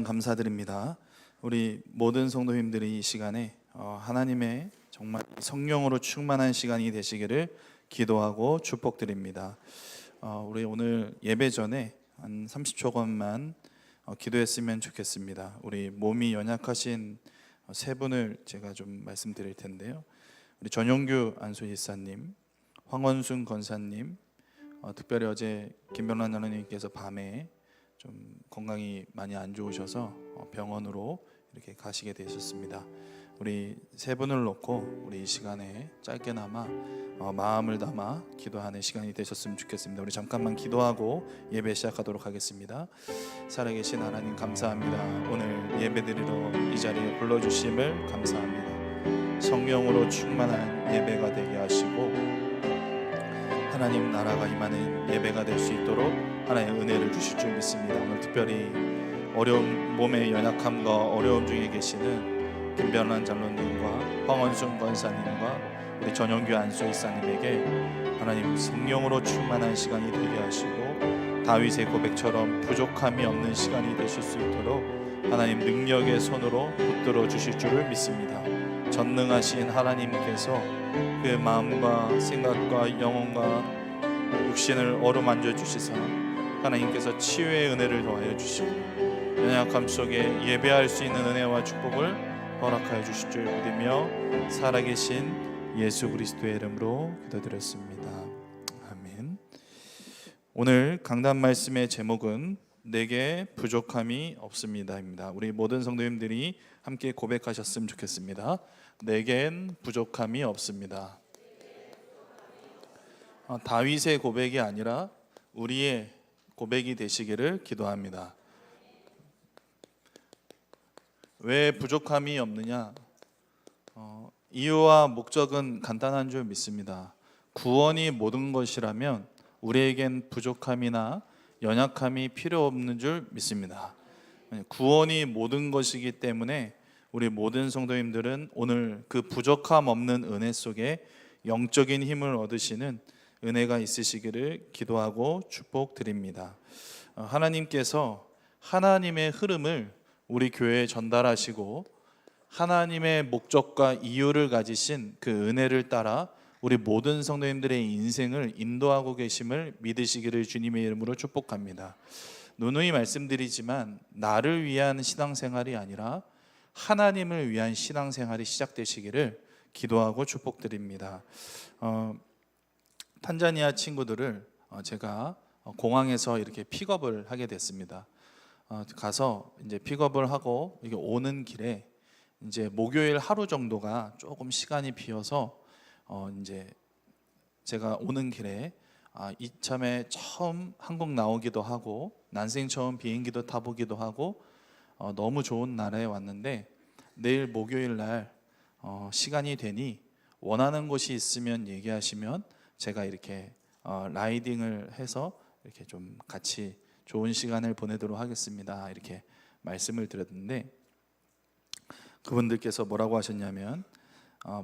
감사드립니다. 우리 모든 성도님들이 이 시간에 하나님의 정말 성령으로 충만한 시간이 되시기를 기도하고 축복드립니다. 우리 오늘 예배 전에 한 30초간만 기도했으면 좋겠습니다. 우리 몸이 연약하신 세 분을 제가 좀 말씀드릴 텐데요. 우리 전용규 안수일사님, 황원순 권사님, 특별히 어제 김병란 장로님께서 밤에 좀 건강이 많이 안 좋으셔서 병원으로 이렇게 가시게 되셨습니다. 우리 세 분을 놓고 우리 이 시간에 짧게나마 마음을 담아 기도하는 시간이 되셨으면 좋겠습니다. 우리 잠깐만 기도하고 예배 시작하도록 하겠습니다. 살아계신 하나님 감사합니다. 오늘 예배드리러 이 자리에 불러주심을 감사합니다. 성령으로 충만한 예배가 되게 하시고 하나님 나라가 임하는 예배가 될 수 있도록 하나님의 은혜를 주실 줄 믿습니다. 오늘 특별히 어려운 몸의 연약함과 어려움 중에 계시는 김변란 장로님과 황원순 권사님과 우리 전용규 안수일사님에게 하나님 성령으로 충만한 시간이 되게 하시고 다윗의 고백처럼 부족함이 없는 시간이 되실 수 있도록 하나님 능력의 손으로 붙들어 주실 줄을 믿습니다. 전능하신 하나님께서 그의 마음과 생각과 영혼과 육신을 어루만져 주시사 하나님께서 치유의 은혜를 더하여 주시고 연약함 속에 예배할 수 있는 은혜와 축복을 허락하여 주실 줄 믿으며 살아계신 예수 그리스도의 이름으로 기도드렸습니다. 아멘. 오늘 강단 말씀의 제목은 내게 부족함이 없습니다입니다. 우리 모든 성도님들이 함께 고백하셨으면 좋겠습니다. 내겐 부족함이 없습니다. 다윗의 고백이 아니라 우리의 고백이 되시기를 기도합니다. 왜 부족함이 없느냐? 이유와 목적은 간단한 줄 믿습니다. 구원이 모든 것이라면 우리에겐 부족함이나 연약함이 필요 없는 줄 믿습니다. 구원이 모든 것이기 때문에 우리 모든 성도님들은 오늘 그 부족함 없는 은혜 속에 영적인 힘을 얻으시는 은혜가 있으시기를 기도하고 축복드립니다. 하나님께서 하나님의 흐름을 우리 교회에 전달하시고 하나님의 목적과 이유를 가지신 그 은혜를 따라 우리 모든 성도님들의 인생을 인도하고 계심을 믿으시기를 주님의 이름으로 축복합니다. 누누이 말씀드리지만 나를 위한 신앙생활이 아니라 하나님을 위한 신앙생활이 시작되시기를 기도하고 축복드립니다. 탄자니아 친구들을 제가 공항에서 이렇게 픽업을 하게 됐습니다. 가서 이제 픽업을 하고 이게 오는 길에 이제 목요일 하루 정도가 조금 시간이 비어서 이제 제가 오는 길에 이참에 처음 한국 나오기도 하고 난생 처음 비행기도 타보기도 하고 너무 좋은 나라에 왔는데 내일 목요일 날 시간이 되니 원하는 곳이 있으면 얘기하시면 제가 이렇게 라이딩을 해서 이렇게 좀 같이 좋은 시간을 보내도록 하겠습니다. 이렇게 말씀을 드렸는데 그분들께서 뭐라고 하셨냐면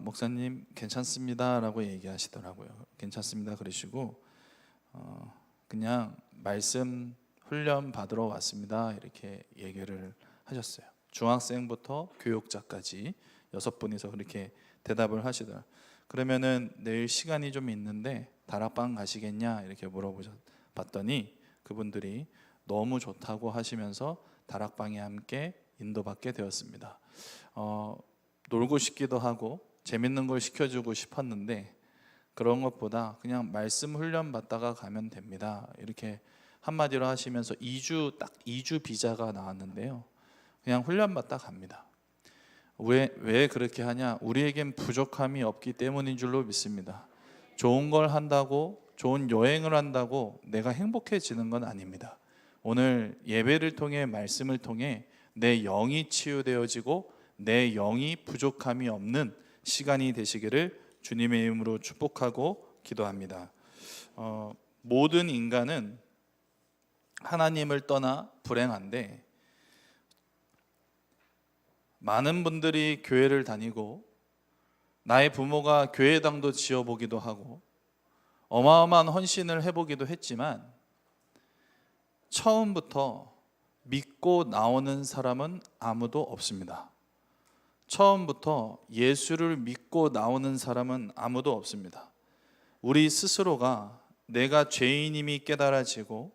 목사님 괜찮습니다 라고 얘기하시더라고요. 괜찮습니다 그러시고 그냥 말씀 훈련 받으러 왔습니다 이렇게 얘기를 하셨어요. 중학생부터 교육자까지 6분이서 그렇게 대답을 하시더라고요. 그러면은 내일 시간이 좀 있는데 다락방 가시겠냐 이렇게 물어봤더니 그분들이 너무 좋다고 하시면서 다락방에 함께 인도받게 되었습니다. 놀고 싶기도 하고 재밌는 걸 시켜주고 싶었는데 그런 것보다 그냥 말씀 훈련 받다가 가면 됩니다 이렇게 한마디로 하시면서 딱 2주 비자가 나왔는데요. 그냥 훈련 받다 갑니다. 왜 그렇게 하냐? 우리에겐 부족함이 없기 때문인 줄로 믿습니다. 좋은 걸 한다고, 좋은 여행을 한다고 내가 행복해지는 건 아닙니다. 오늘 예배를 통해 말씀을 통해 내 영이 치유되어지고 내 영이 부족함이 없는 시간이 되시기를 주님의 이름으로 축복하고 기도합니다. 모든 인간은 하나님을 떠나 불행한데 많은 분들이 교회를 다니고 나의 부모가 교회당도 지어보기도 하고 어마어마한 헌신을 해보기도 했지만 처음부터 믿고 나오는 사람은 아무도 없습니다. 처음부터 예수를 믿고 나오는 사람은 아무도 없습니다. 우리 스스로가 내가 죄인임이 깨달아지고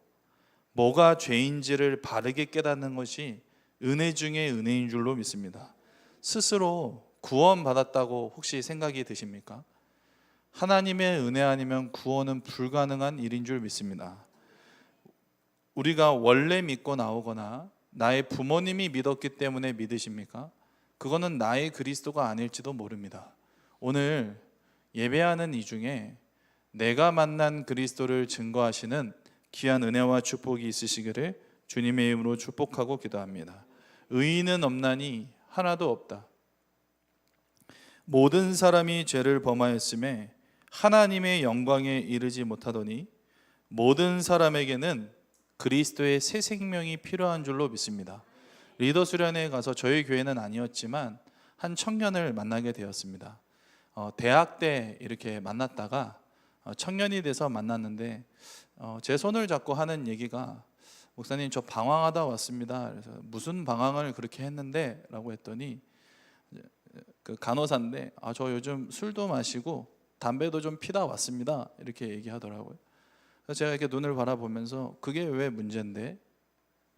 뭐가 죄인지를 바르게 깨닫는 것이 은혜 중에 은혜인 줄로 믿습니다. 스스로 구원받았다고 혹시 생각이 드십니까? 하나님의 은혜 아니면 구원은 불가능한 일인 줄 믿습니다. 우리가 원래 믿고 나오거나 나의 부모님이 믿었기 때문에 믿으십니까? 그거는 나의 그리스도가 아닐지도 모릅니다. 오늘 예배하는 이 중에 내가 만난 그리스도를 증거하시는 귀한 은혜와 축복이 있으시기를 주님의 이름으로 축복하고 기도합니다. 의인은 없나니 하나도 없다. 모든 사람이 죄를 범하였음에 하나님의 영광에 이르지 못하더니 모든 사람에게는 그리스도의 새 생명이 필요한 줄로 믿습니다. 리더 수련회에 가서 저희 교회는 아니었지만 한 청년을 만나게 되었습니다. 대학 때 이렇게 만났다가 청년이 돼서 만났는데 제 손을 잡고 하는 얘기가 목사님 저 방황하다 왔습니다. 그래서 무슨 방황을 그렇게 했는데? 라고 했더니 그 간호사인데 저 요즘 술도 마시고 담배도 좀 피다 왔습니다. 이렇게 얘기하더라고요. 그래서 제가 이렇게 눈을 바라보면서 그게 왜 문제인데?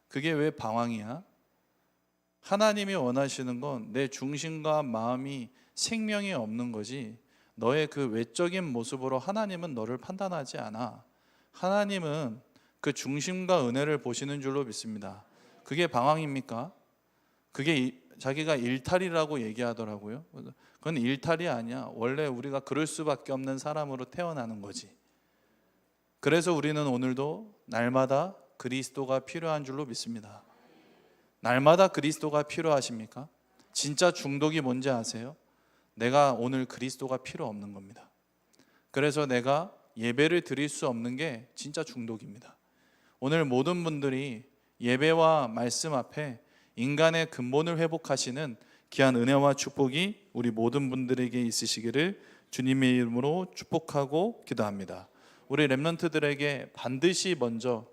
그게 왜 방황이야? 하나님이 원하시는 건 내 중심과 마음이 생명이 없는 거지 너의 그 외적인 모습으로 하나님은 너를 판단하지 않아. 하나님은 그 중심과 은혜를 보시는 줄로 믿습니다. 그게 방황입니까? 그게 자기가 일탈이라고 얘기하더라고요. 그건 일탈이 아니야. 원래 우리가 그럴 수밖에 없는 사람으로 태어나는 거지. 그래서 우리는 오늘도 날마다 그리스도가 필요한 줄로 믿습니다. 날마다 그리스도가 필요하십니까? 진짜 중독이 뭔지 아세요? 내가 오늘 그리스도가 필요 없는 겁니다. 그래서 내가 예배를 드릴 수 없는 게 진짜 중독입니다. 오늘 모든 분들이 예배와 말씀 앞에 인간의 근본을 회복하시는 귀한 은혜와 축복이 우리 모든 분들에게 있으시기를 주님의 이름으로 축복하고 기도합니다. 우리 렘넌트들에게 반드시 먼저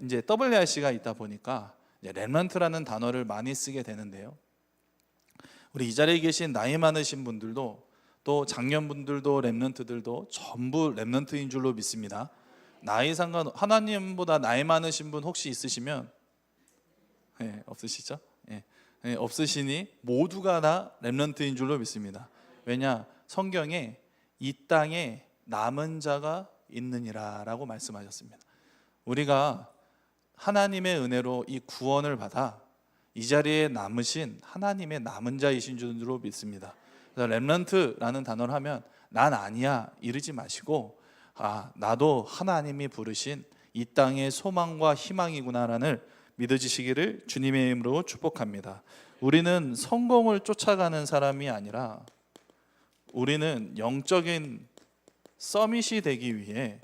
이제 WRC가 있다 보니까 렘넌트라는 단어를 많이 쓰게 되는데요. 우리 이 자리에 계신 나이 많으신 분들도 또 장년분들도 렘넌트들도 전부 렘넌트인 줄로 믿습니다. 나이 상관 하나님보다 나이 많으신 분 혹시 있으시면 없으시죠? 없으시니 모두가 다 렘넌트인 줄로 믿습니다. 왜냐? 성경에 이 땅에 남은 자가 있느니라 라고 말씀하셨습니다. 우리가 하나님의 은혜로 이 구원을 받아 이 자리에 남으신 하나님의 남은 자이신 줄로 믿습니다. 그래서 렘넌트라는 단어를 하면 난 아니야 이러지 마시고 나도 하나님이 부르신 이 땅의 소망과 희망이구나라는 믿어지시기를 주님의 이름으로 축복합니다. 우리는 성공을 쫓아가는 사람이 아니라 우리는 영적인 서밋이 되기 위해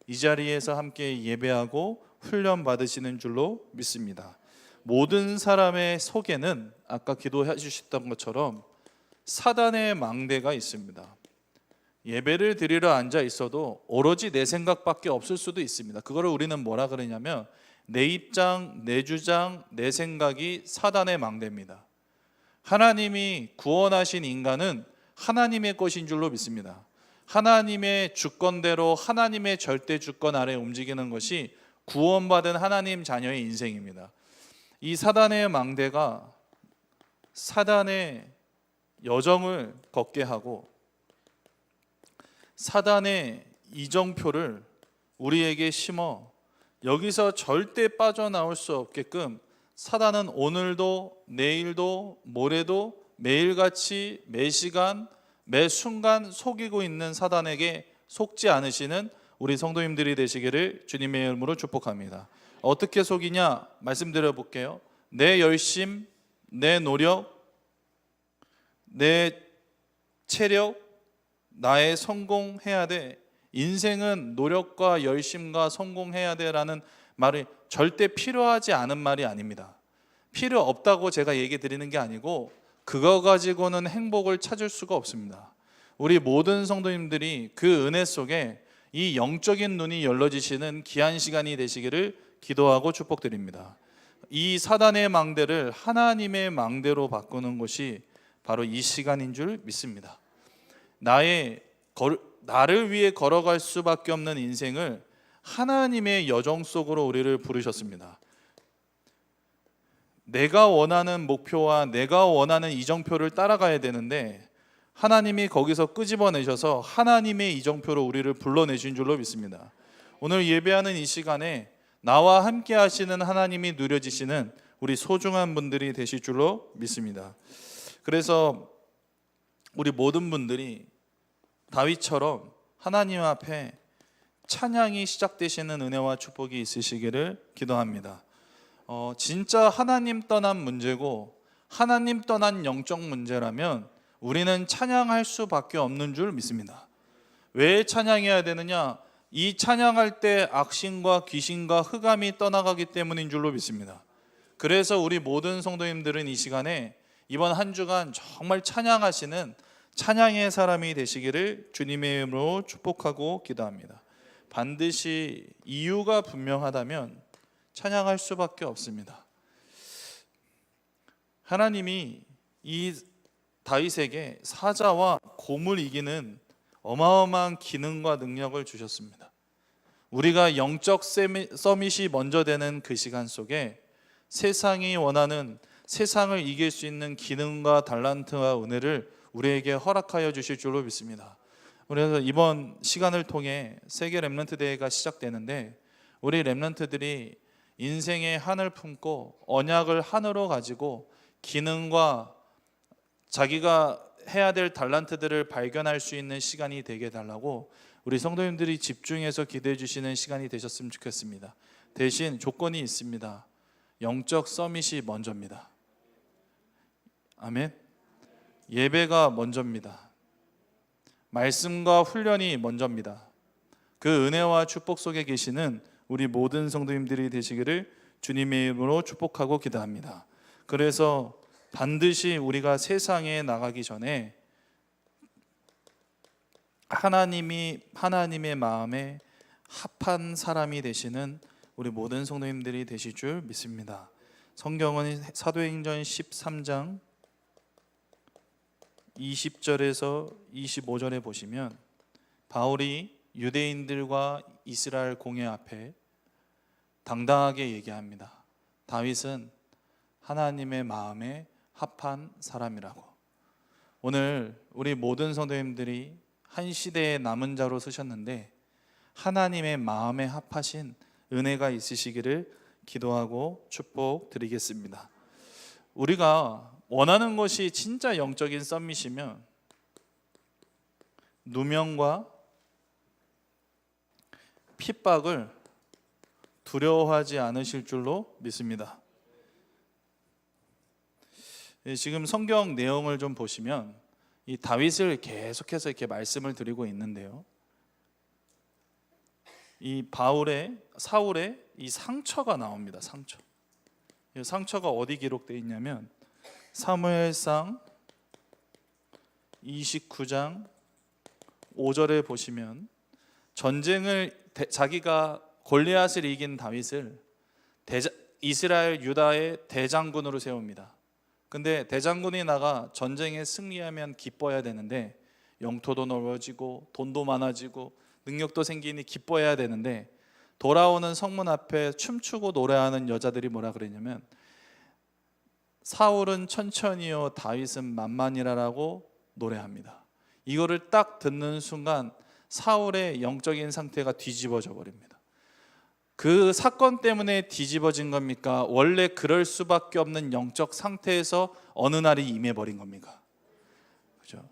이 자리에서 함께 예배하고 훈련 받으시는 줄로 믿습니다. 모든 사람의 속에는 아까 기도해 주셨던 것처럼 사단의 망대가 있습니다. 예배를 드리러 앉아 있어도 오로지 내 생각밖에 없을 수도 있습니다. 그거를 우리는 뭐라 그러냐면 내 입장, 내 주장, 내 생각이 사단의 망대입니다. 하나님이 구원하신 인간은 하나님의 것인 줄로 믿습니다. 하나님의 주권대로 하나님의 절대 주권 아래 움직이는 것이 구원받은 하나님 자녀의 인생입니다. 이 사단의 망대가 사단의 여정을 걷게 하고 사단의 이정표를 우리에게 심어 여기서 절대 빠져나올 수 없게끔 사단은 오늘도 내일도 모레도 매일같이 매시간 매순간 속이고 있는 사단에게 속지 않으시는 우리 성도님들이 되시기를 주님의 이름으로 축복합니다. 어떻게 속이냐 말씀드려 볼게요. 내 열심, 내 노력, 내 체력, 나의 성공해야 돼. 인생은 노력과 열심과 성공해야 돼라는 말이 절대 필요하지 않은 말이 아닙니다. 필요 없다고 제가 얘기 드리는 게 아니고 그거 가지고는 행복을 찾을 수가 없습니다. 우리 모든 성도님들이 그 은혜 속에 이 영적인 눈이 열려지시는 귀한 시간이 되시기를 기도하고 축복드립니다. 이 사단의 망대를 하나님의 망대로 바꾸는 것이 바로 이 시간인 줄 믿습니다. 나를 위해 걸어갈 수밖에 없는 인생을 하나님의 여정 속으로 우리를 부르셨습니다. 내가 원하는 목표와 내가 원하는 이정표를 따라가야 되는데 하나님이 거기서 끄집어내셔서 하나님의 이정표로 우리를 불러내신 줄로 믿습니다. 오늘 예배하는 이 시간에 나와 함께 하시는 하나님이 누려지시는 우리 소중한 분들이 되실 줄로 믿습니다. 그래서 우리 모든 분들이 다윗처럼 하나님 앞에 찬양이 시작되시는 은혜와 축복이 있으시기를 기도합니다. 진짜 하나님 떠난 문제고 하나님 떠난 영적 문제라면 우리는 찬양할 수밖에 없는 줄 믿습니다. 왜 찬양해야 되느냐? 이 찬양할 때 악신과 귀신과 흑암이 떠나가기 때문인 줄로 믿습니다. 그래서 우리 모든 성도님들은 이 시간에 이번 한 주간 정말 찬양하시는 찬양의 사람이 되시기를 주님의 이름으로 축복하고 기도합니다. 반드시 이유가 분명하다면 찬양할 수밖에 없습니다. 하나님이 이 다윗에게 사자와 곰을 이기는 어마어마한 기능과 능력을 주셨습니다. 우리가 영적 서밋이 먼저 되는 그 시간 속에 세상이 원하는 세상을 이길 수 있는 기능과 달란트와 은혜를 우리에게 허락하여 주실 줄로 믿습니다. 그래서 이번 시간을 통해 세계 렘넌트 대회가 시작되는데 우리 렘넌트들이 인생의 한을 품고 언약을 한으로 가지고 기능과 자기가 해야 될 달란트들을 발견할 수 있는 시간이 되게 해달라고 우리 성도님들이 집중해서 기도해 주시는 시간이 되셨으면 좋겠습니다. 대신 조건이 있습니다. 영적 서밋이 먼저입니다. 아멘. 예배가 먼저입니다. 말씀과 훈련이 먼저입니다. 그 은혜와 축복 속에 계시는 우리 모든 성도님들이 되시기를 주님의 이름으로 축복하고 기도합니다. 그래서 반드시 우리가 세상에 나가기 전에 하나님의 마음에 합한 사람이 되시는 우리 모든 성도님들이 되실 줄 믿습니다. 성경은 사도행전 13장 20절에서 25절에 보시면 바울이 유대인들과 이스라엘 공회 앞에 당당하게 얘기합니다. 다윗은 하나님의 마음에 합한 사람이라고. 오늘 우리 모든 성도님들이 한 시대의 남은 자로 쓰셨는데 하나님의 마음에 합하신 은혜가 있으시기를 기도하고 축복드리겠습니다. 우리가 원하는 것이 진짜 영적인 썸밋이면 누명과 핍박을 두려워하지 않으실 줄로 믿습니다. 지금 성경 내용을 좀 보시면 이 다윗을 계속해서 이렇게 말씀을 드리고 있는데요. 이 사울의 이 상처가 나옵니다. 이 상처가 어디 기록되어 있냐면 사무엘상 29장 5절에 보시면 자기가 골리앗을 이긴 다윗을 이스라엘 유다의 대장군으로 세웁니다. 근데 대장군이 나가 전쟁에 승리하면 기뻐해야 되는데 영토도 넓어지고 돈도 많아지고 능력도 생기니 기뻐해야 되는데 돌아오는 성문 앞에 춤추고 노래하는 여자들이 뭐라 그랬냐면 사울은 천천히요 다윗은 만만이라라고 노래합니다. 이거를 딱 듣는 순간 사울의 영적인 상태가 뒤집어져 버립니다. 그 사건 때문에 뒤집어진 겁니까? 원래 그럴 수밖에 없는 영적 상태에서 어느 날이 임해버린 겁니까? 그렇죠?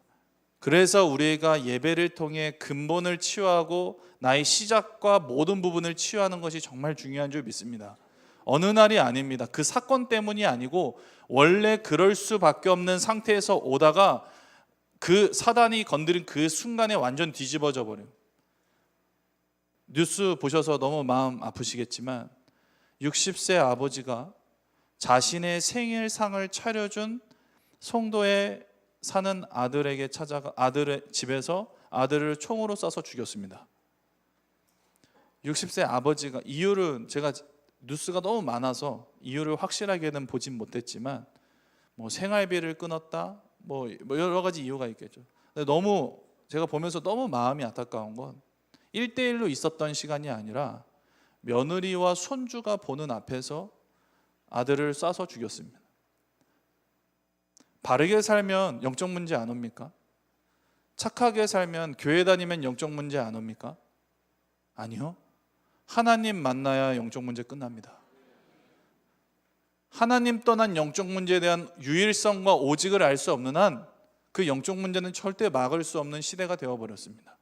그래서 우리가 예배를 통해 근본을 치유하고 나의 시작과 모든 부분을 치유하는 것이 정말 중요한 줄 믿습니다. 어느 날이 아닙니다. 그 사건 때문이 아니고 원래 그럴 수밖에 없는 상태에서 오다가 그 사단이 건드린 그 순간에 완전 뒤집어져 버려요. 뉴스 보셔서 너무 마음 아프시겠지만 60세 아버지가 자신의 생일상을 차려준 송도에 사는 아들에게 찾아가 아들의 집에서 아들을 총으로 쏴서 죽였습니다. 60세 아버지가 이유를 제가 뉴스가 너무 많아서 이유를 확실하게는 보진 못했지만 뭐 생활비를 끊었다, 뭐 여러 가지 이유가 있겠죠. 근데 너무 제가 보면서 너무 마음이 안타까운 건 1대1로 있었던 시간이 아니라 며느리와 손주가 보는 앞에서 아들을 쏴서 죽였습니다. 바르게 살면 영적 문제 안 옵니까? 착하게 살면 교회 다니면 영적 문제 안 옵니까? 아니요. 하나님 만나야 영적 문제 끝납니다. 하나님 떠난 영적 문제에 대한 유일성과 오직을 알 수 없는 한 그 영적 문제는 절대 막을 수 없는 시대가 되어버렸습니다.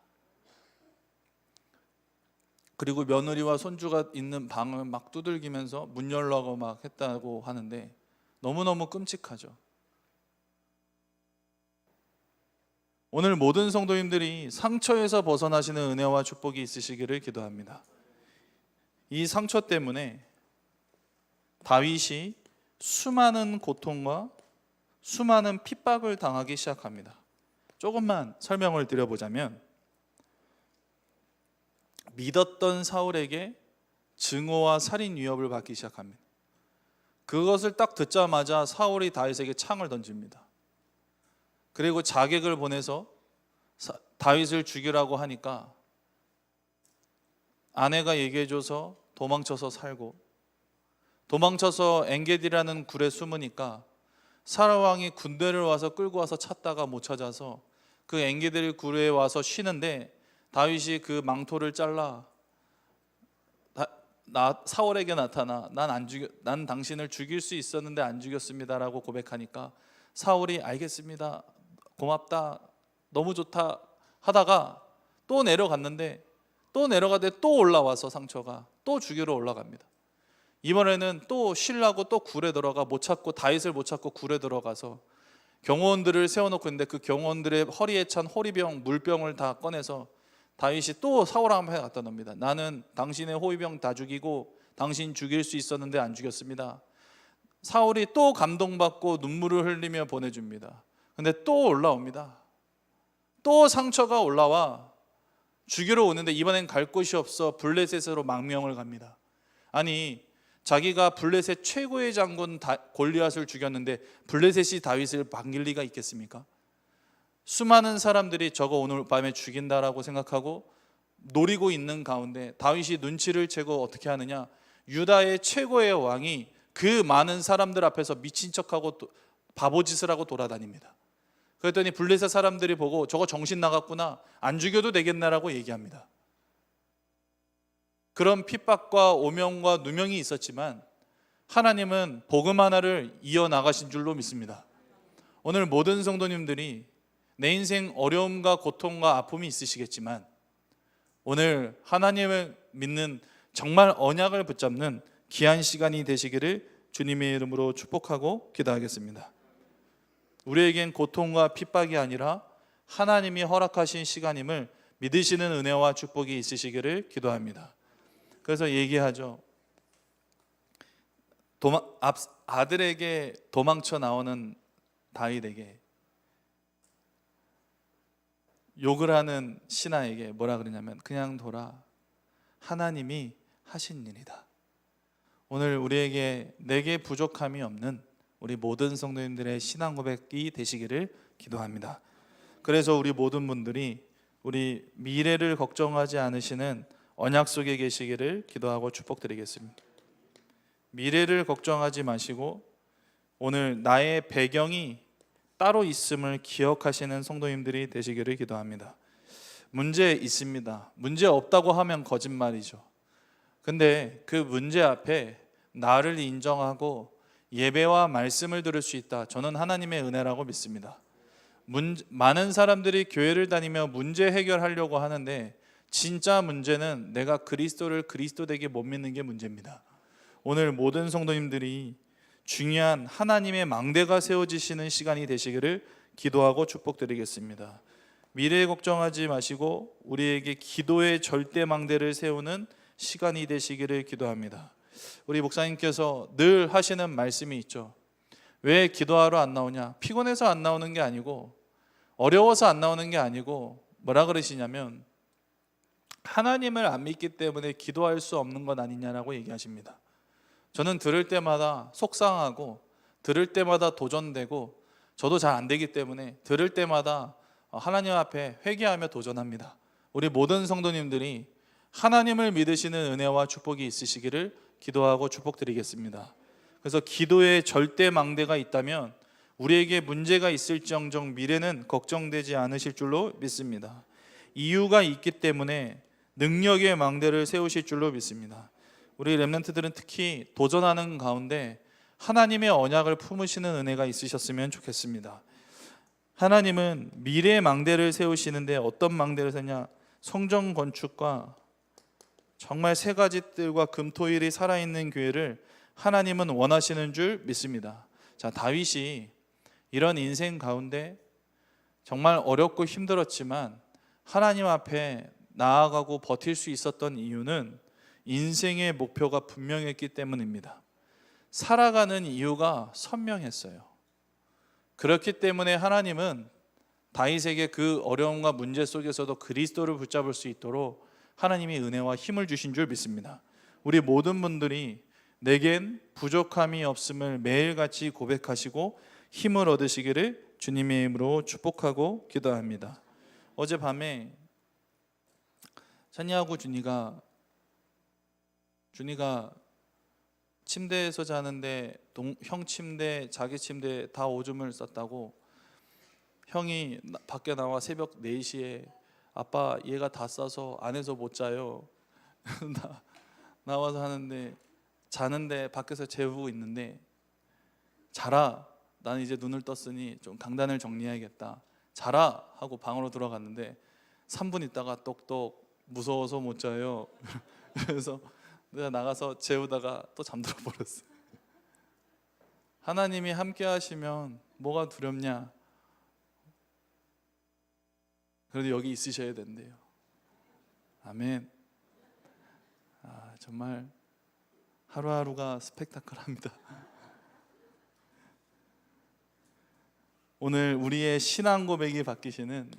그리고 며느리와 손주가 있는 방을 막 두들기면서 문 열라고 막 했다고 하는데 너무너무 끔찍하죠. 오늘 모든 성도님들이 상처에서 벗어나시는 은혜와 축복이 있으시기를 기도합니다. 이 상처 때문에 다윗이 수많은 고통과 수많은 핍박을 당하기 시작합니다. 조금만 설명을 드려보자면 믿었던 사울에게 증오와 살인 위협을 받기 시작합니다. 그것을 딱 듣자마자 사울이 다윗에게 창을 던집니다. 그리고 자객을 보내서 다윗을 죽이라고 하니까 아내가 얘기해줘서 도망쳐서 살고, 도망쳐서 엔게디라는 굴에 숨으니까 사울왕이 군대를 와서 끌고 와서 찾다가 못 찾아서 그 엔게디 굴에 와서 쉬는데 다윗이 그 망토를 잘라 사울에게 나타나 난 당신을 죽일 수 있었는데 안 죽였습니다라고 고백하니까 사울이 알겠습니다, 고맙다, 너무 좋다 하다가 또 내려갔는데 또 올라와서 상처가 또 죽이러 올라갑니다. 이번에는 또 쉬려고 또 굴에 들어가 다윗을 못 찾고 굴에 들어가서 경호원들을 세워놓고 있는데 그 경호원들의 허리에 찬 호리병, 물병을 다 꺼내서 다윗이 또 사울 앞에 갖다 놉니다. 나는 당신의 호위병 다 죽이고 당신 죽일 수 있었는데 안 죽였습니다. 사울이 또 감동받고 눈물을 흘리며 보내줍니다. 근데 또 올라옵니다. 또 상처가 올라와 죽이러 오는데 이번엔 갈 곳이 없어 블레셋으로 망명을 갑니다. 아니, 자기가 블레셋 최고의 장군 골리앗을 죽였는데 블레셋이 다윗을 반길 리가 있겠습니까? 수많은 사람들이 저거 오늘 밤에 죽인다라고 생각하고 노리고 있는 가운데 다윗이 눈치를 채고 어떻게 하느냐, 유다의 최고의 왕이 그 많은 사람들 앞에서 미친 척하고 바보짓을 하고 돌아다닙니다. 그랬더니 블레셋 사람들이 보고 저거 정신 나갔구나, 안 죽여도 되겠나라고 얘기합니다. 그런 핍박과 오명과 누명이 있었지만 하나님은 복음 하나를 이어나가신 줄로 믿습니다. 오늘 모든 성도님들이 내 인생 어려움과 고통과 아픔이 있으시겠지만 오늘 하나님을 믿는 정말 언약을 붙잡는 귀한 시간이 되시기를 주님의 이름으로 축복하고 기도하겠습니다. 우리에겐 고통과 핍박이 아니라 하나님이 허락하신 시간임을 믿으시는 은혜와 축복이 있으시기를 기도합니다. 그래서 얘기하죠. 아들에게 도망쳐 나오는 다윗에게 욕을 하는 신하에게 뭐라 그러냐면 그냥 둬라, 하나님이 하신 일이다. 오늘 우리에게 내게 부족함이 없는 우리 모든 성도님들의 신앙 고백이 되시기를 기도합니다. 그래서 우리 모든 분들이 우리 미래를 걱정하지 않으시는 언약 속에 계시기를 기도하고 축복드리겠습니다. 미래를 걱정하지 마시고 오늘 나의 배경이 따로 있음을 기억하시는 성도님들이 되시기를 기도합니다. 문제 있습니다. 문제 없다고 하면 거짓말이죠. 근데 그 문제 앞에 나를 인정하고 예배와 말씀을 들을 수 있다. 저는 하나님의 은혜라고 믿습니다. 많은 사람들이 교회를 다니며 문제 해결하려고 하는데 진짜 문제는 내가 그리스도를 그리스도되게 못 믿는 게 문제입니다. 오늘 모든 성도님들이 중요한 하나님의 망대가 세워지시는 시간이 되시기를 기도하고 축복드리겠습니다. 미래 걱정하지 마시고 우리에게 기도의 절대 망대를 세우는 시간이 되시기를 기도합니다. 우리 목사님께서 늘 하시는 말씀이 있죠. 왜 기도하러 안 나오냐? 피곤해서 안 나오는 게 아니고 어려워서 안 나오는 게 아니고 뭐라 그러시냐면 하나님을 안 믿기 때문에 기도할 수 없는 것 아니냐라고 얘기하십니다. 저는 들을 때마다 속상하고 들을 때마다 도전되고 저도 잘 안 되기 때문에 들을 때마다 하나님 앞에 회개하며 도전합니다. 우리 모든 성도님들이 하나님을 믿으시는 은혜와 축복이 있으시기를 기도하고 축복드리겠습니다. 그래서 기도에 절대 망대가 있다면 우리에게 문제가 있을지언정 미래는 걱정되지 않으실 줄로 믿습니다. 이유가 있기 때문에 능력의 망대를 세우실 줄로 믿습니다. 우리 렘넌트들은 특히 도전하는 가운데 하나님의 언약을 품으시는 은혜가 있으셨으면 좋겠습니다. 하나님은 미래의 망대를 세우시는데 어떤 망대를 세냐? 성전 건축과 정말 세 가지 뜰과 금토일이 살아있는 교회를 하나님은 원하시는 줄 믿습니다. 자, 다윗이 이런 인생 가운데 정말 어렵고 힘들었지만 하나님 앞에 나아가고 버틸 수 있었던 이유는 인생의 목표가 분명했기 때문입니다. 살아가는 이유가 선명했어요. 그렇기 때문에 하나님은 다윗에게 그 어려움과 문제 속에서도 그리스도를 붙잡을 수 있도록 하나님이 은혜와 힘을 주신 줄 믿습니다. 우리 모든 분들이 내겐 부족함이 없음을 매일같이 고백하시고 힘을 얻으시기를 주님의 이름으로 축복하고 기도합니다. 어젯밤에 찬이하고 준이가 침대에서 자는데 형 침대, 자기 침대 다 오줌을 쌌다고 형이 밖에 나와 새벽 4시에 아빠 얘가 다 싸서 안에서 못 자요. 나와서 자는데 밖에서 재우고 있는데 자라, 나는 이제 눈을 떴으니 좀 강단을 정리해야겠다, 자라 하고 방으로 들어갔는데 3분 있다가 똑똑 무서워서 못 자요. 그래서 내가 나가서 재우다가 또 잠들어 버렸어요. 하나님이 함께 하시면 뭐가 두렵냐? 그래도 여기 있으셔야 된대요. 아멘. 정말 하루하루가 스펙타클합니다. 오늘 우리의 신앙 고백이 바뀌시는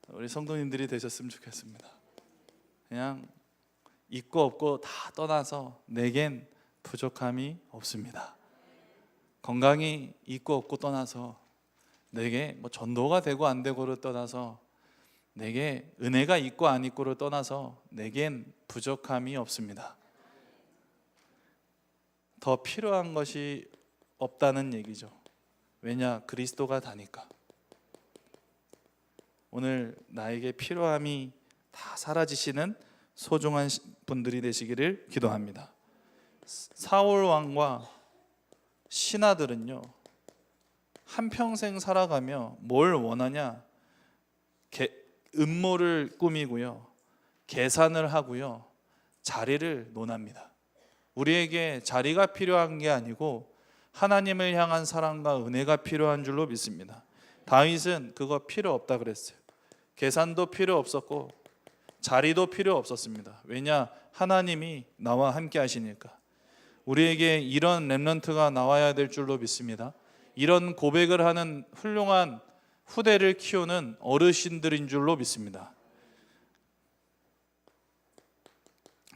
우리 성도님들이 되셨으면 좋겠습니다. 그냥 있고 없고 다 떠나서 내겐 부족함이 없습니다. 건강이 있고 없고 떠나서 내게 전도가 되고 안 되고를 떠나서 내게 은혜가 있고 안 있고를 떠나서 내겐 부족함이 없습니다. 더 필요한 것이 없다는 얘기죠. 왜냐? 그리스도가 다니까. 오늘 나에게 필요함이 다 사라지시는 소중한 분들이 되시기를 기도합니다. 사울 왕과 신하들은요, 한평생 살아가며 뭘 원하냐? 음모를 꾸미고요, 계산을 하고요, 자리를 논합니다. 우리에게 자리가 필요한 게 아니고 하나님을 향한 사랑과 은혜가 필요한 줄로 믿습니다. 다윗은 그거 필요 없다 그랬어요. 계산도 필요 없었고 자리도 필요 없었습니다. 왜냐? 하나님이 나와 함께 하시니까. 우리에게 이런 렘넌트가 나와야 될 줄로 믿습니다. 이런 고백을 하는 훌륭한 후대를 키우는 어르신들인 줄로 믿습니다.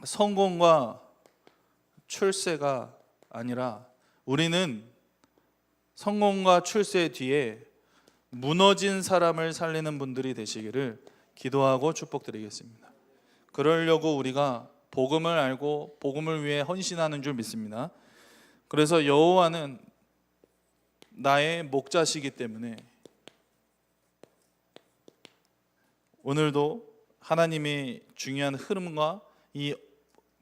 성공과 출세가 아니라 우리는 성공과 출세 뒤에 무너진 사람을 살리는 분들이 되시기를 기도하고 축복드리겠습니다. 그러려고 우리가 복음을 알고 복음을 위해 헌신하는 줄 믿습니다. 그래서 여호와는 나의 목자시기 때문에 오늘도 하나님의 중요한 흐름과 이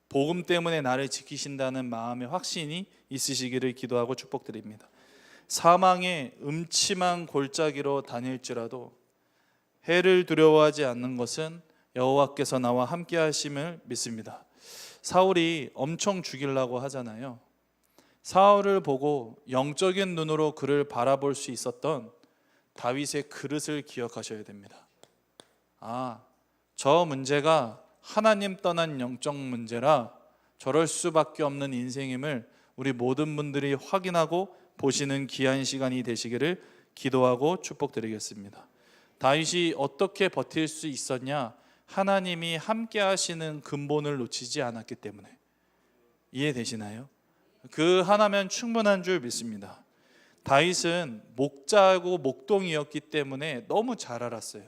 복음 때문에 나를 지키신다는 마음의 확신이 있으시기를 기도하고 축복드립니다. 사망의 음침한 골짜기로 다닐지라도 해를 두려워하지 않는 것은 여호와께서 나와 함께 하심을 믿습니다. 사울이 엄청 죽이려고 하잖아요. 사울을 보고 영적인 눈으로 그를 바라볼 수 있었던 다윗의 그릇을 기억하셔야 됩니다. 저 문제가 하나님 떠난 영적 문제라 저럴 수밖에 없는 인생임을 우리 모든 분들이 확인하고 보시는 귀한 시간이 되시기를 기도하고 축복드리겠습니다. 다윗이 어떻게 버틸 수 있었냐? 하나님이 함께 하시는 근본을 놓치지 않았기 때문에. 이해되시나요? 그 하나면 충분한 줄 믿습니다. 다윗은 목자고 목동이었기 때문에 너무 잘 알았어요.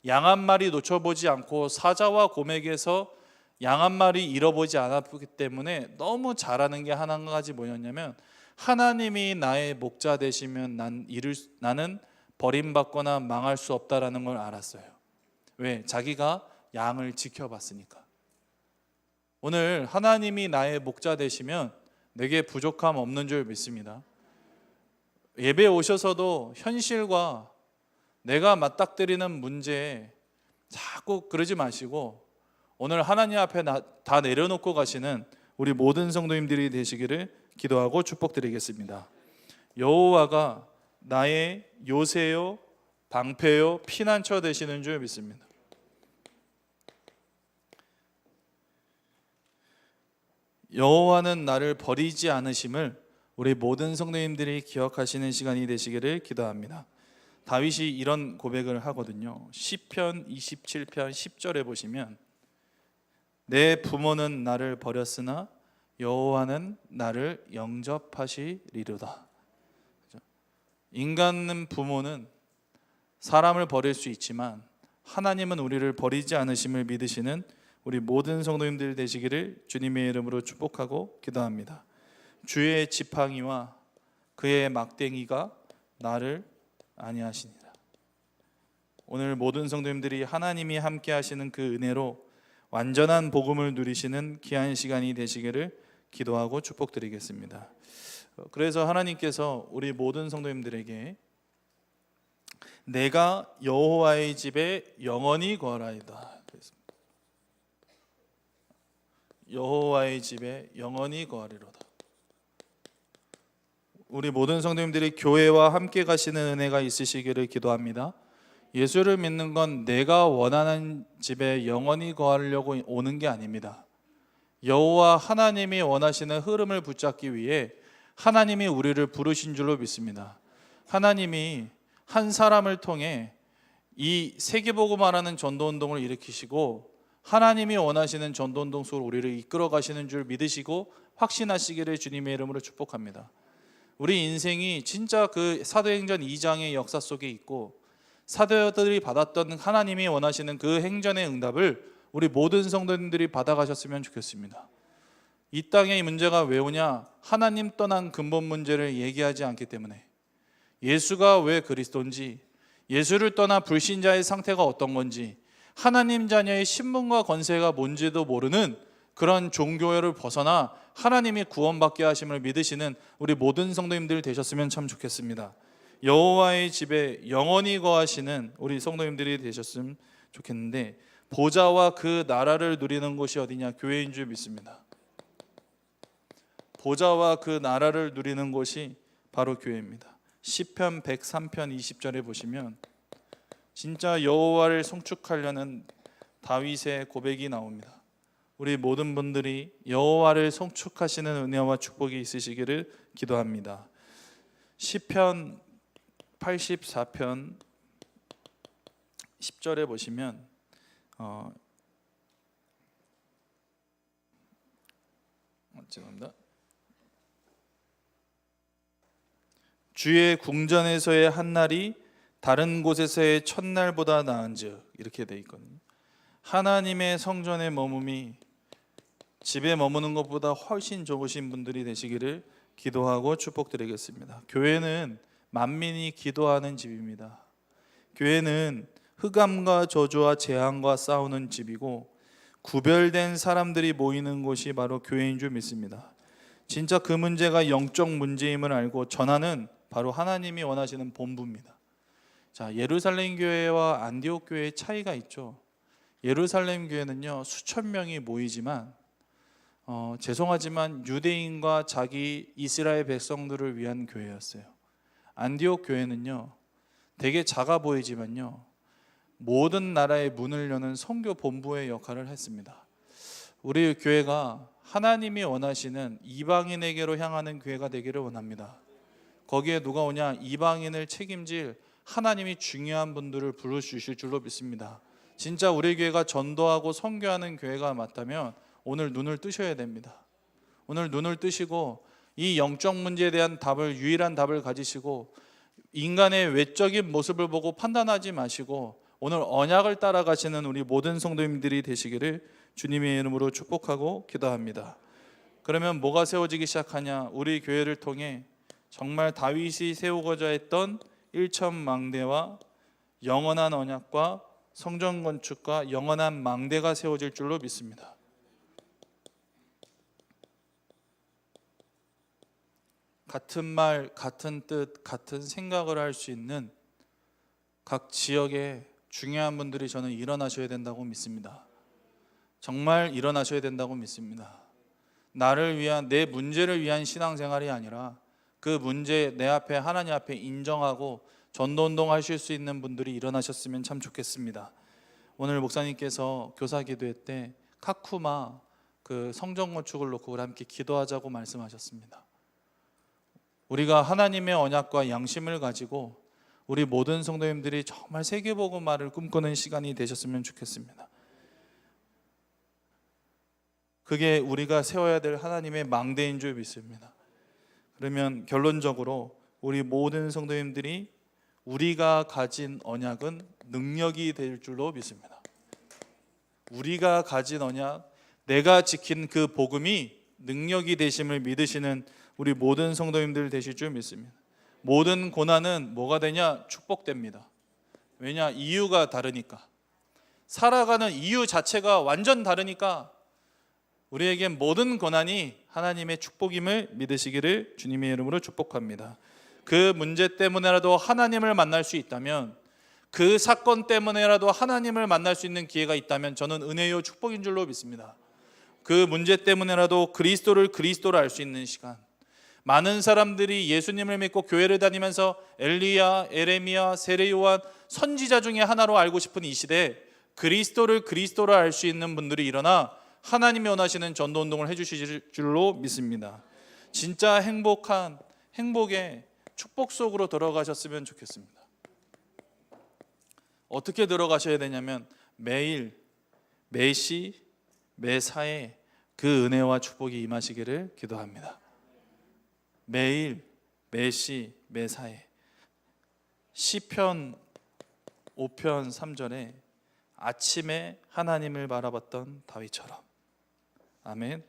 양 한 마리 놓쳐보지 않고 사자와 곰에게서 양 한 마리 잃어보지 않았기 때문에 너무 잘 아는 게 한 가지 뭐였냐면, 하나님이 나의 목자 되시면 나는 버림받거나 망할 수 없다라는 걸 알았어요. 왜? 자기가 양을 지켜봤으니까. 오늘 하나님이 나의 목자 되시면 내게 부족함 없는 줄 믿습니다. 예배에 오셔서도 현실과 내가 맞닥뜨리는 문제에 자꾸 그러지 마시고, 오늘 하나님 앞에 다 내려놓고 가시는 우리 모든 성도님들이 되시기를 기도하고 축복드리겠습니다. 여호와가 나의 요새요, 방패요, 피난처 되시는 줄 믿습니다. 여호와는 나를 버리지 않으심을 우리 모든 성도님들이 기억하시는 시간이 되시기를 기도합니다. 다윗이 이런 고백을 하거든요. 시편 27편 10절에 보시면, 내 부모는 나를 버렸으나 여호와는 나를 영접하시리로다. 인간은 부모는 사람을 버릴 수 있지만 하나님은 우리를 버리지 않으심을 믿으시는 우리 모든 성도님들 되시기를 주님의 이름으로 축복하고 기도합니다. 주의 지팡이와 그의 막대기가 나를 안위하시니라. 오늘 모든 성도님들이 하나님이 함께 하시는 그 은혜로 완전한 복음을 누리시는 귀한 시간이 되시기를 기도하고 축복드리겠습니다. 그래서 하나님께서 우리 모든 성도님들에게 내가 여호와의 집에 영원히 거하리이다. 여호와의 집에 영원히 거하리로다. 우리 모든 성도님들이 교회와 함께 가시는 은혜가 있으시기를 기도합니다. 예수를 믿는 건 내가 원하는 집에 영원히 거하려고 오는 게 아닙니다. 여호와 하나님이 원하시는 흐름을 붙잡기 위해 하나님이 우리를 부르신 줄로 믿습니다. 하나님이 한 사람을 통해 이 세계복음화라는 전도운동을 일으키시고 하나님이 원하시는 전도운동 속으로 우리를 이끌어 가시는 줄 믿으시고 확신하시기를 주님의 이름으로 축복합니다. 우리 인생이 진짜 그 사도행전 2장의 역사 속에 있고 사도들이 받았던 하나님이 원하시는 그 행전의 응답을 우리 모든 성도님들이 받아가셨으면 좋겠습니다. 이 땅의 문제가 왜 오냐? 하나님 떠난 근본 문제를 얘기하지 않기 때문에, 예수가 왜 그리스도인지, 예수를 떠나 불신자의 상태가 어떤 건지, 하나님 자녀의 신분과 권세가 뭔지도 모르는 그런 종교를 벗어나 하나님이 구원받게 하심을 믿으시는 우리 모든 성도님들 되셨으면 참 좋겠습니다. 여호와의 집에 영원히 거하시는 우리 성도님들이 되셨으면 좋겠는데, 보좌와 그 나라를 누리는 곳이 어디냐? 교회인 줄 믿습니다. 보좌와 그 나라를 누리는 곳이 바로 교회입니다. 시편 103편 20절에 보시면 진짜 여호와를 송축하려는 다윗의 고백이 나옵니다. 우리 모든 분들이 여호와를 송축하시는 은혜와 축복이 있으시기를 기도합니다. 시편 84편 10절에 보시면 죄송합니다. 주의 궁전에서의 한 날이 다른 곳에서의 첫날보다 나은즉, 이렇게 돼 있거든요. 하나님의 성전에 머금이 집에 머무는 것보다 훨씬 좋으신 분들이 되시기를 기도하고 축복드리겠습니다. 교회는 만민이 기도하는 집입니다. 교회는 흑암과 저주와 재앙과 싸우는 집이고 구별된 사람들이 모이는 곳이 바로 교회인 줄 믿습니다. 진짜 그 문제가 영적 문제임을 알고 전하는 바로 하나님이 원하시는 본부입니다. 자, 예루살렘 교회와 안디옥 교회의 차이가 있죠. 예루살렘 교회는요, 수천 명이 모이지만 죄송하지만 유대인과 자기 이스라엘 백성들을 위한 교회였어요. 안디옥 교회는요, 되게 작아 보이지만요, 모든 나라의 문을 여는 선교 본부의 역할을 했습니다. 우리 교회가 하나님이 원하시는 이방인에게로 향하는 교회가 되기를 원합니다. 거기에 누가 오냐? 이방인을 책임질 하나님이 중요한 분들을 부르주실 줄로 믿습니다. 진짜 우리 교회가 전도하고 선교하는 교회가 맞다면 오늘 눈을 뜨셔야 됩니다. 오늘 눈을 뜨시고 이 영적 문제에 대한 유일한 답을 가지시고 인간의 외적인 모습을 보고 판단하지 마시고 오늘 언약을 따라가시는 우리 모든 성도님들이 되시기를 주님의 이름으로 축복하고 기도합니다. 그러면 뭐가 세워지기 시작하냐? 우리 교회를 통해 정말 다윗이 세우고자 했던 일천망대와 영원한 언약과 성전 건축과 영원한 망대가 세워질 줄로 믿습니다. 같은 말, 같은 뜻, 같은 생각을 할 수 있는 각 지역의 중요한 분들이 저는 일어나셔야 된다고 믿습니다. 정말 일어나셔야 된다고 믿습니다. 나를 위한, 내 문제를 위한 신앙생활이 아니라 그 문제 내 앞에 하나님 앞에 인정하고 전도운동 하실 수 있는 분들이 일어나셨으면 참 좋겠습니다. 오늘 목사님께서 교사 기도회 때 카쿠마 그 성전 건축을 놓고 함께 기도하자고 말씀하셨습니다. 우리가 하나님의 언약과 양심을 가지고 우리 모든 성도님들이 정말 세계복음화를 꿈꾸는 시간이 되셨으면 좋겠습니다. 그게 우리가 세워야 될 하나님의 망대인 줄 믿습니다. 그러면 결론적으로 우리 모든 성도님들이 우리가 가진 언약은 능력이 될 줄로 믿습니다. 우리가 가진 언약, 내가 지킨 그 복음이 능력이 되심을 믿으시는 우리 모든 성도님들 되실 줄 믿습니다. 모든 고난은 뭐가 되냐? 축복됩니다. 왜냐? 이유가 다르니까. 살아가는 이유 자체가 완전 다르니까 우리에겐 모든 고난이 하나님의 축복임을 믿으시기를 주님의 이름으로 축복합니다. 그 문제 때문에라도 하나님을 만날 수 있다면, 그 사건 때문에라도 하나님을 만날 수 있는 기회가 있다면 저는 은혜요 축복인 줄로 믿습니다. 그 문제 때문에라도 그리스도를 알 수 있는 시간, 많은 사람들이 예수님을 믿고 교회를 다니면서 엘리야, 에레미야, 세례요한 선지자 중에 하나로 알고 싶은 이 시대에 그리스도를 알 수 있는 분들이 일어나 하나님이 원하시는 전도운동을 해주실 줄로 믿습니다. 진짜 행복의 축복 속으로 들어가셨으면 좋겠습니다. 어떻게 들어가셔야 되냐면 매일, 매시, 매사에 그 은혜와 축복이 임하시기를 기도합니다. 매일, 매시, 매사에. 시편 5편 3절에 아침에 하나님을 바라봤던 다윗처럼. 아멘.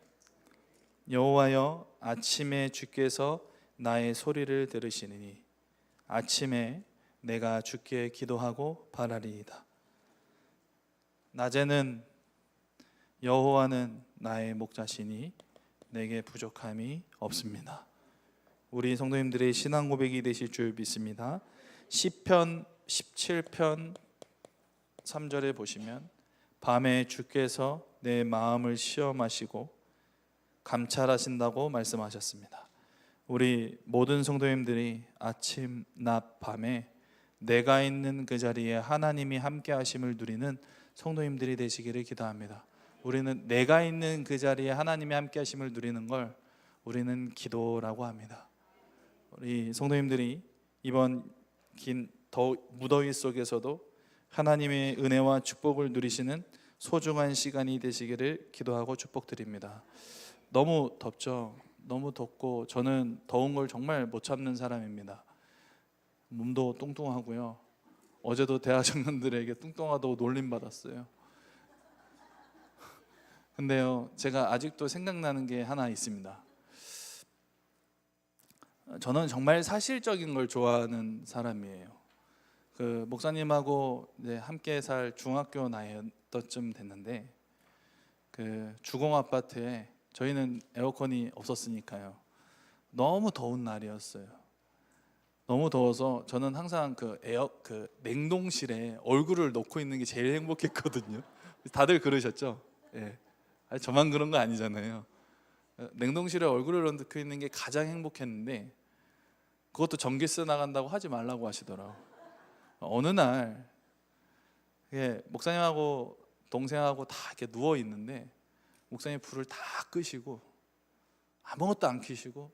여호와여, 아침에 주께서 나의 소리를 들으시느니 아침에 내가 주께 기도하고 바라리이다. 낮에는 여호와는 나의 목자시니 내게 부족함이 없습니다. 우리 성도님들의 신앙 고백이 되실 줄 믿습니다. 시편 17편 3절에 보시면 밤에 주께서 내 마음을 시험하시고 감찰하신다고 말씀하셨습니다. 우리 모든 성도님들이 아침, 낮, 밤에 내가 있는 그 자리에 하나님이 함께 하심을 누리는 성도님들이 되시기를 기도합니다. 우리는 내가 있는 그 자리에 하나님이 함께 하심을 누리는 걸 우리는 기도라고 합니다. 우리 성도님들이 이번 긴 무더위 속에서도 하나님의 은혜와 축복을 누리시는 소중한 시간이 되시기를 기도하고 축복드립니다. 너무 덥죠? 너무 덥고 저는 더운 걸 정말 못 참는 사람입니다. 몸도 뚱뚱하고요. 어제도 대학 청년들에게 뚱뚱하다고 놀림받았어요. 근데요, 제가 아직도 생각나는 게 하나 있습니다. 저는 정말 사실적인 걸 좋아하는 사람이에요. 그 목사님하고 이제 함께 살 중학교 나이였던 됐는데 그 주공 아파트에 저희는 에어컨이 없었으니까요. 너무 더운 날이었어요. 너무 더워서 저는 항상 그 냉동실에 얼굴을 넣고 있는 게 제일 행복했거든요. 다들 그러셨죠? 예. 아니, 저만 그런 거 아니잖아요. 냉동실에 얼굴을 넣고 있는 게 가장 행복했는데 그것도 전기세 나간다고 하지 말라고 하시더라고요. 어느 날 목사님하고 동생하고 다 이렇게 누워 있는데 목사님 불을 다 끄시고 아무것도 안 켜시고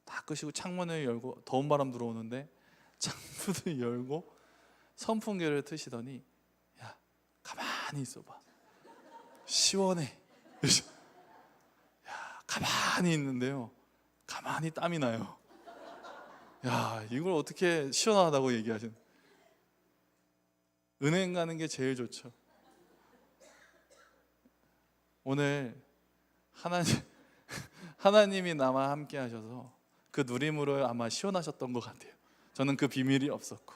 다 끄시고 창문을 열고 더운 바람 들어오는데 창문을 열고 선풍기를 트시더니 야 가만히 있어봐 시원해. 야 가만히 있는데요, 가만히 땀이 나요. 야, 이걸 어떻게 시원하다고 얘기하시는? 은행 가는 게 제일 좋죠. 오늘 하나님이 나와 함께 하셔서 그 누림으로 아마 시원하셨던 것 같아요. 저는 그 비밀이 없었고,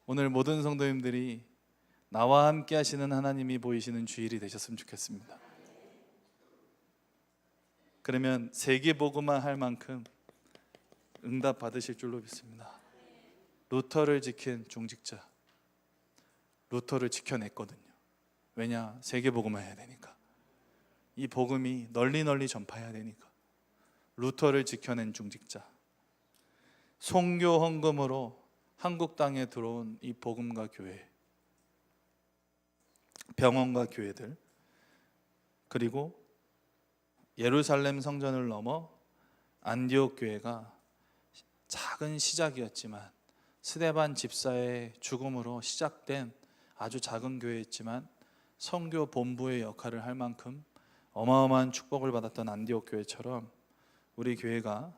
오늘 모든 성도님들이 나와 함께 하시는 하나님이 보이시는 주일이 되셨으면 좋겠습니다. 그러면 세계복음화 할 만큼 응답 받으실 줄로 믿습니다. 루터를 지킨 중직자, 루터를 지켜냈거든요. 왜냐? 세계복음화 해야 되니까. 이 복음이 널리 전파해야 되니까. 루터를 지켜낸 중직자, 송교 헌금으로 한국 땅에 들어온 이 복음과 교회, 병원과 교회들, 그리고 예루살렘 성전을 넘어 안디옥 교회가 작은 시작이었지만 스데반 집사의 죽음으로 시작된 아주 작은 교회였지만 선교 본부의 역할을 할 만큼 어마어마한 축복을 받았던 안디옥 교회처럼 우리 교회가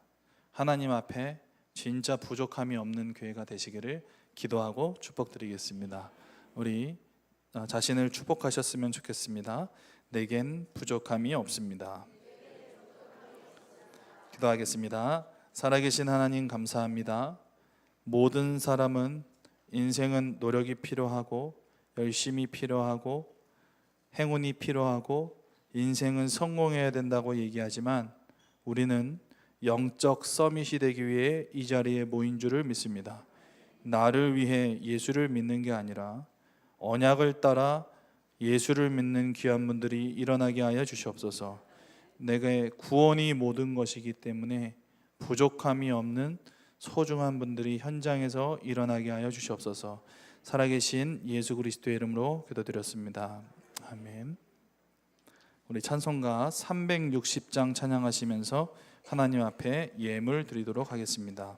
하나님 앞에 진짜 부족함이 없는 교회가 되시기를 기도하고 축복드리겠습니다. 우리 자신을 축복하셨으면 좋겠습니다. 내겐 부족함이 없습니다. 기도하겠습니다. 살아계신 하나님 감사합니다. 모든 사람은 인생은 노력이 필요하고 열심이 필요하고 행운이 필요하고 인생은 성공해야 된다고 얘기하지만 우리는 영적 서밋이 되기 위해 이 자리에 모인 줄을 믿습니다. 나를 위해 예수를 믿는 게 아니라 언약을 따라 예수를 믿는 귀한 분들이 일어나게 하여 주시옵소서. 내게 구원이 모든 것이기 때문에 부족함이 없는 소중한 분들이 현장에서 일어나게 하여 주시옵소서. 살아계신 예수 그리스도의 이름으로 기도드렸습니다. 아멘. 우리 찬송가 360장 찬양하시면서 하나님 앞에 예물 드리도록 하겠습니다.